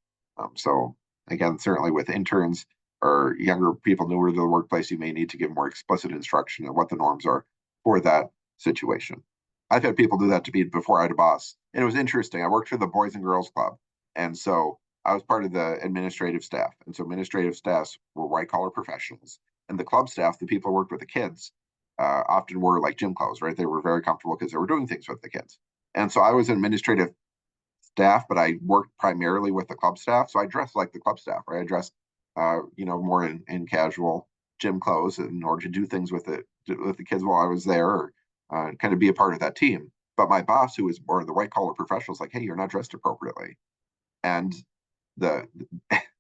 So again, certainly with interns or younger people newer to the workplace, you may need to give more explicit instruction on what the norms are for that situation. I've had people do that to me before I had a boss. And it was interesting. I worked for the Boys and Girls Club. And so I was part of the administrative staff. And so administrative staffs were white collar professionals. And the club staff, the people who worked with the kids, often were like gym clothes, right? They were very comfortable because they were doing things with the kids. And so I was an administrative staff, but I worked primarily with the club staff. So I dressed like the club staff, right? I dressed, more in casual gym clothes in order to do things with the kids while I was there, or kind of be a part of that team. But my boss, who was more of the white collar professional, was like, "Hey, you're not dressed appropriately." And the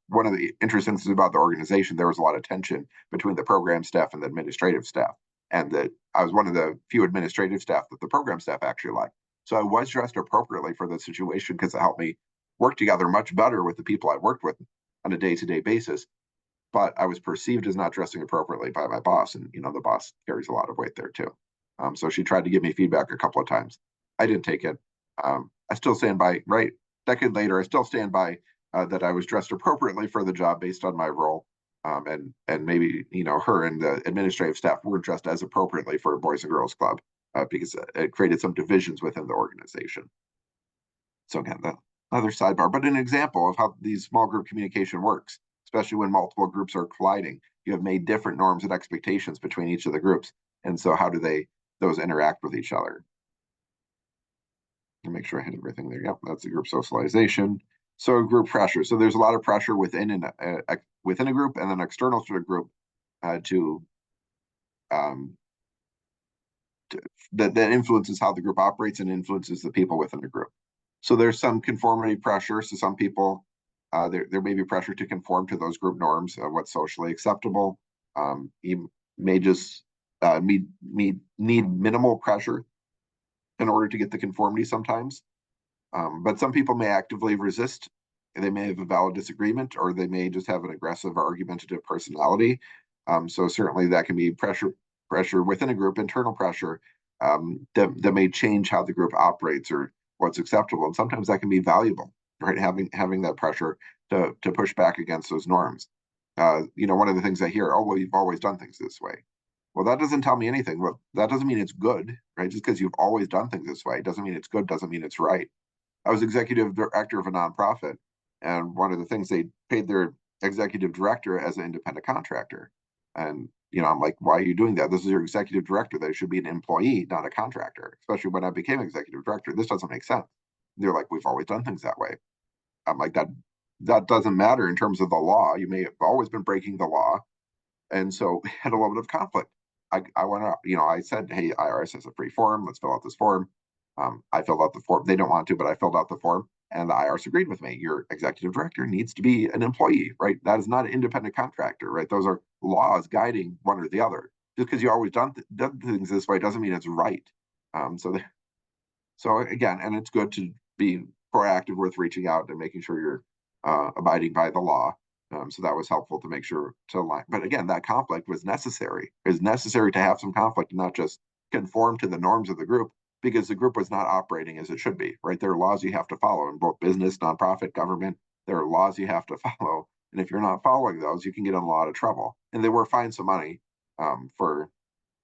one of the interesting things about the organization, there was a lot of tension between the program staff and the administrative staff. And that I was one of the few administrative staff that the program staff actually liked. So I was dressed appropriately for the situation because it helped me work together much better with the people I worked with on a day-to-day basis. But I was perceived as not dressing appropriately by my boss, and the boss carries a lot of weight there too. So she tried to give me feedback a couple of times. I didn't take it. I still stand by. Right, decade later, I still stand by that I was dressed appropriately for the job based on my role. And maybe her and the administrative staff weren't dressed as appropriately for a Boys and Girls Club because it created some divisions within the organization. So again, the other sidebar, but an example of how these small group communication works, especially when multiple groups are colliding. You have made different norms and expectations between each of the groups, and so how do those interact with each other? And make sure I hit everything there. Yep, that's the group socialization. So group pressure. So there's a lot of pressure within within a group and then external to a group to that influences how the group operates and influences the people within the group. So there's some conformity pressure. So some people, there may be pressure to conform to those group norms of what's socially acceptable. You may just need minimal pressure in order to get the conformity sometimes. But some people may actively resist. They may have a valid disagreement, or they may just have an aggressive, argumentative personality. So certainly that can be pressure within a group, internal pressure that may change how the group operates or what's acceptable. And sometimes that can be valuable, right? Having that pressure to push back against those norms. One of the things I hear, oh, well, you've always done things this way. Well, that doesn't tell me anything. Well, that doesn't mean it's good, right? Just because you've always done things this way doesn't mean it's good, doesn't mean it's right. I was executive director of a nonprofit, and one of the things they paid their executive director as an independent contractor. And I'm like, why are you doing that? This is your executive director. They should be an employee, not a contractor. Especially when I became executive director, this doesn't make sense. They're like, we've always done things that way. I'm like, that doesn't matter in terms of the law. You may have always been breaking the law, and so we had a little bit of conflict. I went up, I said, hey, IRS has a free form. Let's fill out this form. I filled out the form. They don't want to, but I filled out the form, and the IRS agreed with me. Your executive director needs to be an employee, right? That is not an independent contractor, right? Those are laws guiding one or the other. Just because you always done things this way doesn't mean it's right. So again, and it's good to be proactive with reaching out and making sure you're abiding by the law. So that was helpful to make sure to align. But again, that conflict was necessary. It was necessary to have some conflict and not just conform to the norms of the group, because the group was not operating as it should be, right? There are laws you have to follow in both business, nonprofit, government. There are laws you have to follow. And if you're not following those, you can get in a lot of trouble. And they were fined some money for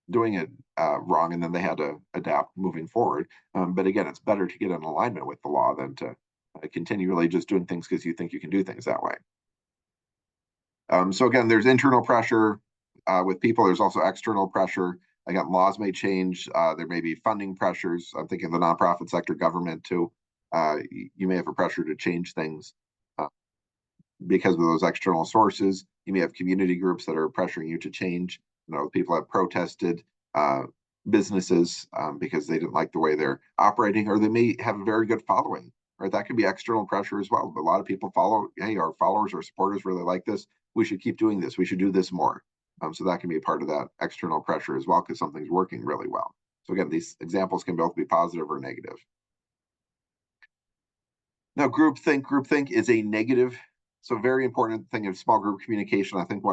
doing it wrong, and then they had to adapt moving forward. But again, it's better to get in alignment with the law than to continually just doing things because you think you can do things that way. So again, there's internal pressure with people. There's also external pressure. Again, laws may change. There may be funding pressures. I'm thinking the nonprofit sector, government too. You may have a pressure to change things because of those external sources. You may have community groups that are pressuring you to change. People have protested businesses because they didn't like the way they're operating, or they may have a very good following. Right, that can be external pressure as well. But a lot of people follow. Hey, our followers or supporters really like this. We should keep doing this. We should do this more. So that can be a part of that external pressure as well, because something's working really well. So again, these examples can both be positive or negative. Now, groupthink is a negative. So very important thing of small group communication. I think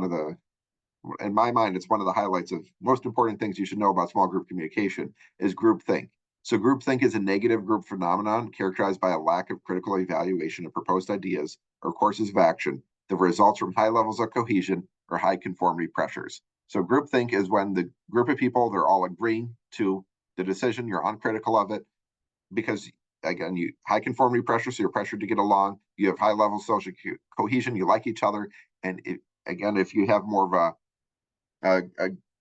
in my mind, it's one of the highlights of most important things you should know about small group communication is groupthink. So groupthink is a negative group phenomenon characterized by a lack of critical evaluation of proposed ideas or courses of action that results from high levels of cohesion or high conformity pressures. So groupthink is when the group of people, they're all agreeing to the decision, you're uncritical of it, because again, you high conformity pressure, so you're pressured to get along. You have high level social cohesion. You like each other, and again, if you have more of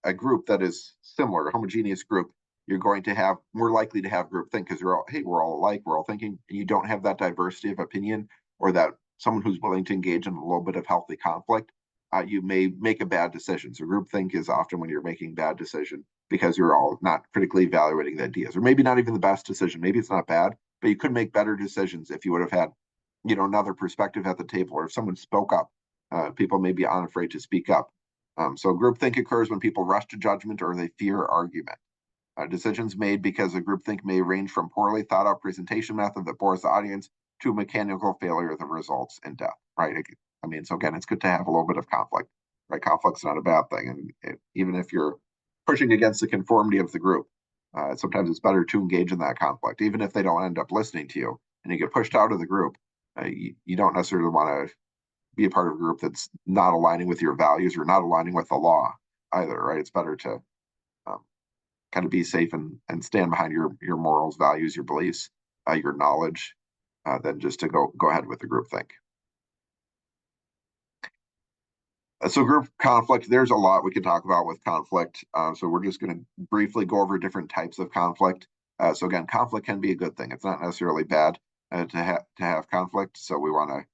a group that is similar, a homogeneous group, you're going to have more likely to have group think because you're all, hey, we're all alike, we're all thinking, and you don't have that diversity of opinion or that someone who's willing to engage in a little bit of healthy conflict. You may make a bad decision. So group think is often when you're making bad decision because you're all not critically evaluating the ideas, or maybe not even the best decision. Maybe it's not bad, but you could make better decisions if you would have had, another perspective at the table, or if someone spoke up. People may be unafraid to speak up. So groupthink occurs when people rush to judgment or they fear argument. Decisions made because of groupthink may range from poorly thought out presentation method that bores the audience to mechanical failure that results in death, right? I mean, so again, it's good to have a little bit of conflict, right? Conflict's not a bad thing. And even if you're pushing against the conformity of the group, sometimes it's better to engage in that conflict, even if they don't end up listening to you and you get pushed out of the group. You don't necessarily want to be a part of a group that's not aligning with your values or not aligning with the law either, right? It's better to um, kind of be safe and stand behind your morals, values, your beliefs, your knowledge, than just to go ahead with the group think. So group conflict, there's a lot we can talk about with conflict. So we're just going to briefly go over different types of conflict. So again, conflict can be a good thing. It's not necessarily bad to have conflict. So we want to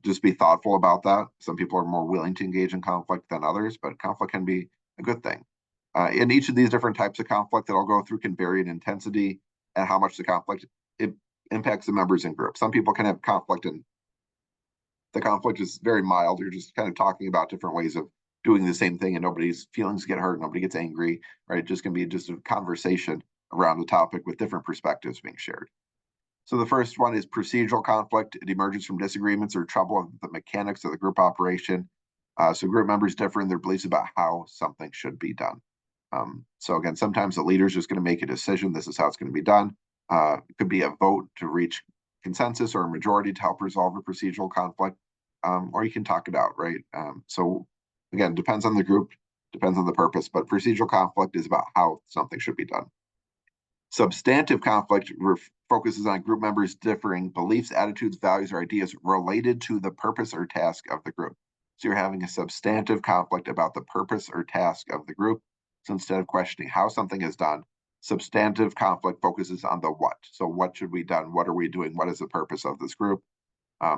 just be thoughtful about that. Some people are more willing to engage in conflict than others, but conflict can be a good thing. In each of these different types of conflict that I'll go through can vary in intensity and how much the conflict it impacts the members in group. Some people can have conflict and the conflict is very mild. You're just kind of talking about different ways of doing the same thing and nobody's feelings get hurt, nobody gets angry, right? It just can be just a conversation around the topic with different perspectives being shared. So the first one is procedural conflict. It emerges from disagreements or trouble with the mechanics of the group operation. So group members differ in their beliefs about how something should be done. So again, sometimes the leader is just going to make a decision. This is how it's going to be done. It could be a vote to reach consensus or a majority to help resolve a procedural conflict, or you can talk it out, right? So again, depends on the group, depends on the purpose, but procedural conflict is about how something should be done. Substantive conflict focuses on group members differing beliefs, attitudes, values, or ideas related to the purpose or task of the group. So you're having a substantive conflict about the purpose or task of the group. So instead of questioning how something is done, substantive conflict focuses on the what. So what should be done? What are we doing? What is the purpose of this group?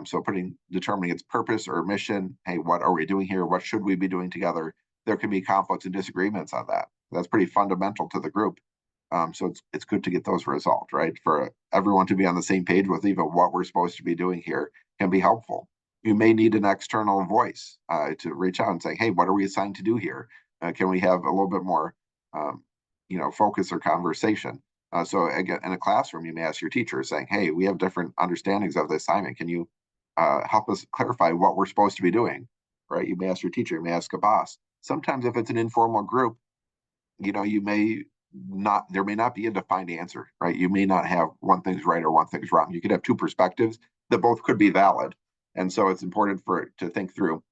So determining its purpose or mission. Hey, what are we doing here? What should we be doing together? There can be conflicts and disagreements on that. That's pretty fundamental to the group. So it's good to get those resolved, right? For everyone to be on the same page with even what we're supposed to be doing here can be helpful. You may need an external voice to reach out and say, hey, what are we assigned to do here? Can we have a little bit more, focus or conversation? So again, in a classroom, you may ask your teacher saying, hey, we have different understandings of the assignment. Can you help us clarify what we're supposed to be doing, right? You may ask your teacher, you may ask a boss. Sometimes if it's an informal group, you may not, there may not be a defined answer, right? You may not have one thing's right or one thing's wrong. You could have two perspectives that both could be valid. And so it's important to think through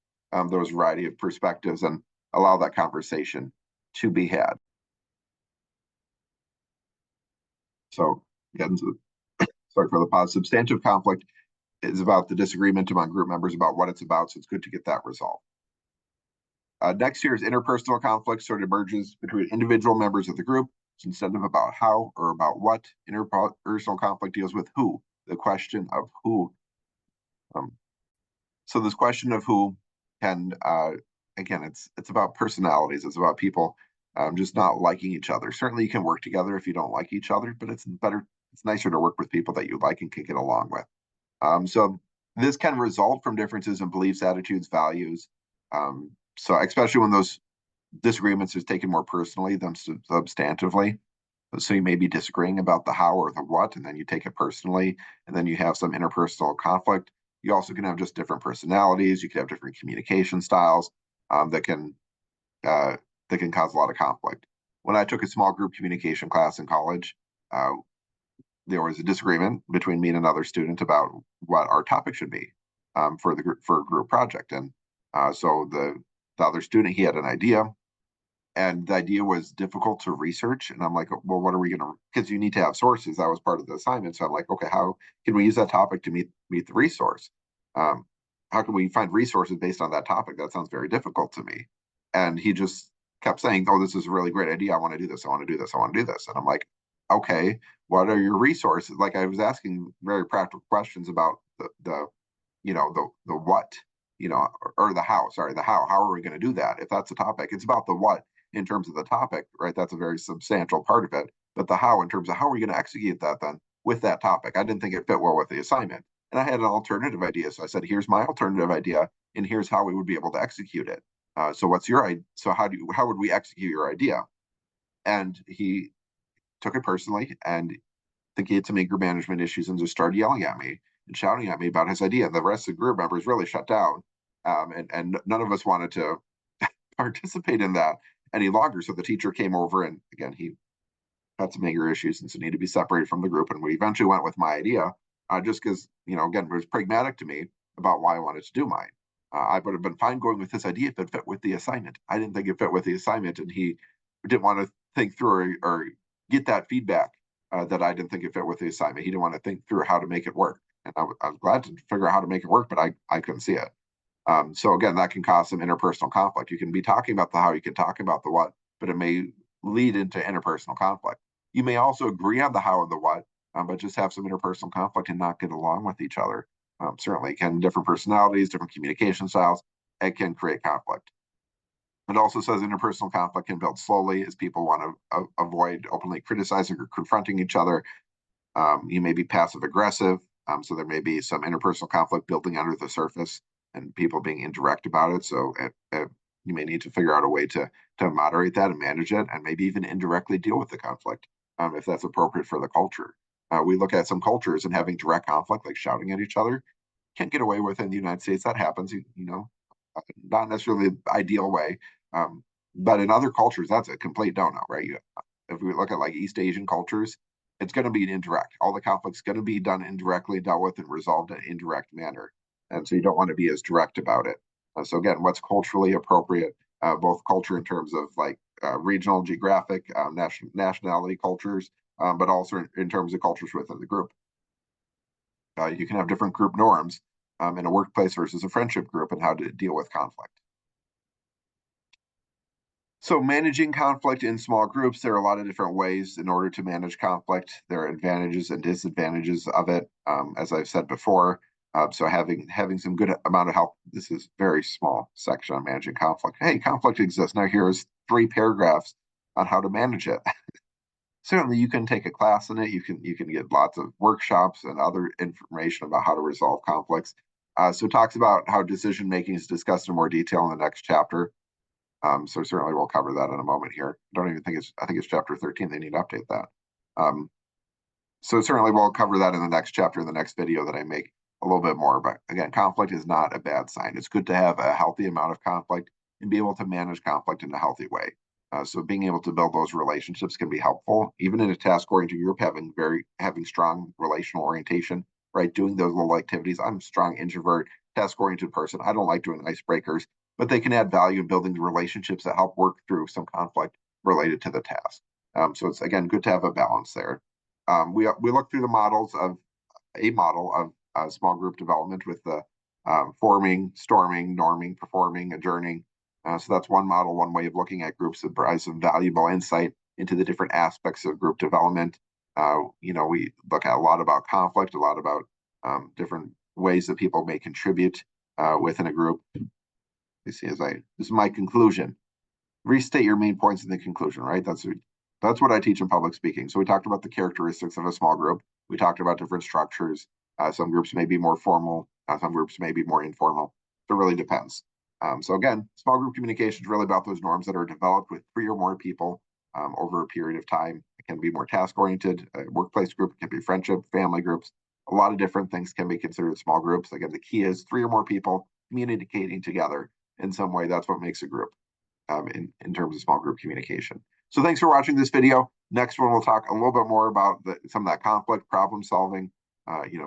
those variety of perspectives and allow that conversation to be had. So again, sorry for the pause. Substantive conflict is about the disagreement among group members about what it's about. So it's good to get that resolved. Next here is interpersonal conflict. So it emerges between individual members of the group. So instead of about how or about what, interpersonal conflict deals with who, the question of who. So this question of who can, again, it's about personalities. It's about people just not liking each other. Certainly you can work together if you don't like each other, but it's nicer to work with people that you like and can get along with. So this can result from differences in beliefs, attitudes, values. So especially when those disagreements is taken more personally than substantively. So you may be disagreeing about the how or the what, and then you take it personally, and then you have some interpersonal conflict. You also can have just different personalities. You can have different communication styles that can uh, cause a lot of conflict. When I took a small group communication class in college, uh, there was a disagreement between me and another student about what our topic should be for a group project, and so the other student, he had an idea, and the idea was difficult to research. And I'm like, well, what are we going to? Because you need to have sources. That was part of the assignment. So I'm like, okay, how can we use that topic to meet the resource? Um, how can we find resources based on that topic? That sounds very difficult to me. And he just kept saying, oh, this is a really great idea. I want to do this. I want to do this. I want to do this. And I'm like, okay, what are your resources? Like, I was asking very practical questions about the the what, or the how. Sorry, the how. How are we going to do that? If that's the topic, it's about the what in terms of the topic, right? That's a very substantial part of it. But the how, in terms of how are we going to execute that then with that topic, I didn't think it fit well with the assignment. And I had an alternative idea. So I said, here's my alternative idea, and here's how we would be able to execute it. So what's your idea? So how would we execute your idea? And he took it personally, and I think he had some anger management issues, and just started yelling at me and shouting at me about his idea. And the rest of the group members really shut down. And none of us wanted to participate in that any longer. So the teacher came over, and again, he had some anger issues and so needed to be separated from the group. And we eventually went with my idea, just because, again, it was pragmatic to me about why I wanted to do mine. I would have been fine going with his idea if it fit with the assignment. I didn't think it fit with the assignment, and he didn't want to think through or get that feedback that I didn't think it fit with the assignment. He didn't want to think through how to make it work. And I was glad to figure out how to make it work, but I couldn't see it. So again, that can cause some interpersonal conflict. You can be talking about the how, you can talk about the what, but it may lead into interpersonal conflict. You may also agree on the how and the what, but just have some interpersonal conflict and not get along with each other. Certainly, can different personalities, different communication styles, it can create conflict. It also says interpersonal conflict can build slowly as people want to avoid openly criticizing or confronting each other. You may be passive aggressive, so there may be some interpersonal conflict building under the surface and people being indirect about it. So you may need to figure out a way to moderate that and manage it, and maybe even indirectly deal with the conflict if that's appropriate for the culture. We look at some cultures, and having direct conflict, like shouting at each other, can't get away with in the United States. That happens, not necessarily the ideal way. Um, but in other cultures, that's a complete no-no, right? If we look at like East Asian cultures, it's going to be indirect. All the conflict's going to be done indirectly, dealt with, and resolved in an indirect manner. And so you don't want to be as direct about it. So again, what's culturally appropriate, both culture in terms of like regional, geographic, nationality cultures, but also in terms of cultures within the group. You can have different group norms in a workplace versus a friendship group, and how to deal with conflict. So managing conflict in small groups, there are a lot of different ways in order to manage conflict. There are advantages and disadvantages of it, as I've said before. So having some good amount of help. This is very small section on managing conflict. Hey, conflict exists. Now here's 3 paragraphs on how to manage it. Certainly, you can take a class in it. You can get lots of workshops and other information about how to resolve conflicts. So it talks about how decision making is discussed in more detail in the next chapter. So certainly we'll cover that in a moment here. I think it's chapter 13. They need to update that. So certainly we'll cover that in the next chapter, in the next video that I make a little bit more. But again, conflict is not a bad sign. It's good to have a healthy amount of conflict and be able to manage conflict in a healthy way. So being able to build those relationships can be helpful, even in a task-oriented group, having strong relational orientation, right? Doing those little activities. I'm a strong introvert, task-oriented person. I don't like doing icebreakers, but they can add value in building relationships that help work through some conflict related to the task. So it's, again, good to have a balance there. We look through the models of a model of small group development with the forming, storming, norming, performing, adjourning. So that's one model, one way of looking at groups that provides some valuable insight into the different aspects of group development. We look at a lot about conflict, a lot about different ways that people may contribute within a group. You see, this is my conclusion. Restate your main points in the conclusion, right? That's what I teach in public speaking. So we talked about the characteristics of a small group. We talked about different structures. Some groups may be more formal. Some groups may be more informal. So it really depends. So again, small group communication is really about those norms that are developed with 3 or more people over a period of time. It can be more task-oriented. A workplace group, it can be friendship, family groups. A lot of different things can be considered small groups. Again, the key is 3 or more people communicating together in some way. That's what makes a group in terms of small group communication. So thanks for watching this video. Next one, we'll talk a little bit more about some of that conflict, problem solving,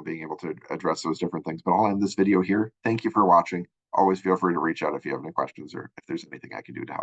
being able to address those different things. But I'll end this video here. Thank you for watching. Always feel free to reach out if you have any questions or if there's anything I can do to help.